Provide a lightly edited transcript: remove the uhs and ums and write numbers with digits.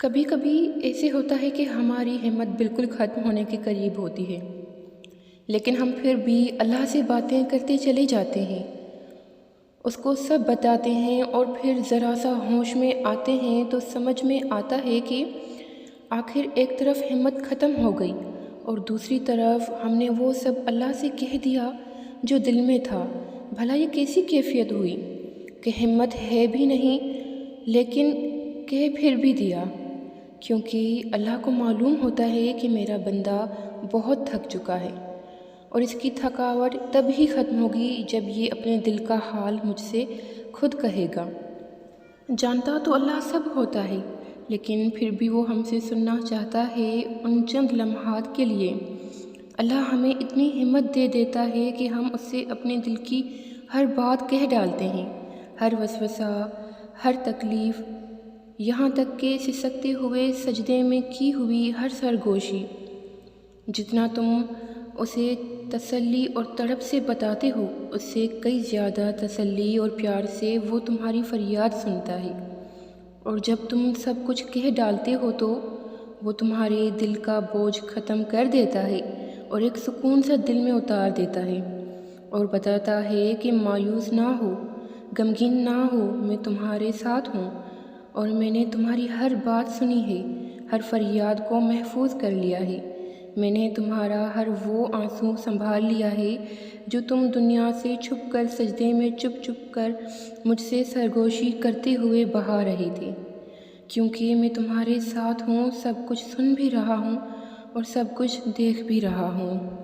کبھی کبھی ایسے ہوتا ہے کہ ہماری ہمت بالکل ختم ہونے کے قریب ہوتی ہے، لیکن ہم پھر بھی اللہ سے باتیں کرتے چلے جاتے ہیں، اس کو سب بتاتے ہیں اور پھر ذرا سا ہوش میں آتے ہیں تو سمجھ میں آتا ہے کہ آخر ایک طرف ہمت ختم ہو گئی اور دوسری طرف ہم نے وہ سب اللہ سے کہہ دیا جو دل میں تھا۔ بھلا یہ کیسی کیفیت ہوئی کہ ہمت ہے بھی نہیں لیکن کہہ پھر بھی دیا، کیونکہ اللہ کو معلوم ہوتا ہے کہ میرا بندہ بہت تھک چکا ہے اور اس کی تھکاوٹ تب ہی ختم ہوگی جب یہ اپنے دل کا حال مجھ سے خود کہے گا۔ جانتا تو اللہ سب ہوتا ہے، لیکن پھر بھی وہ ہم سے سننا چاہتا ہے ان چند لمحات کے لیے۔ اللہ ہمیں اتنی ہمت دے دیتا ہے کہ ہم اس سے اپنے دل کی ہر بات کہہ ڈالتے ہیں، ہر وسوسہ، ہر تکلیف، یہاں تک کہ سسکتے ہوئے سجدے میں کی ہوئی ہر سرگوشی۔ جتنا تم اسے تسلی اور تڑپ سے بتاتے ہو، اس سے کئی زیادہ تسلی اور پیار سے وہ تمہاری فریاد سنتا ہے، اور جب تم سب کچھ کہہ ڈالتے ہو تو وہ تمہارے دل کا بوجھ ختم کر دیتا ہے اور ایک سکون سا دل میں اتار دیتا ہے اور بتاتا ہے کہ مایوس نہ ہو، غمگین نہ ہو، میں تمہارے ساتھ ہوں اور میں نے تمہاری ہر بات سنی ہے، ہر فریاد کو محفوظ کر لیا ہے۔ میں نے تمہارا ہر وہ آنسو سنبھال لیا ہے جو تم دنیا سے چھپ کر سجدے میں چپ چپ کر مجھ سے سرگوشی کرتے ہوئے بہا رہے تھے، کیونکہ میں تمہارے ساتھ ہوں، سب کچھ سن بھی رہا ہوں اور سب کچھ دیکھ بھی رہا ہوں۔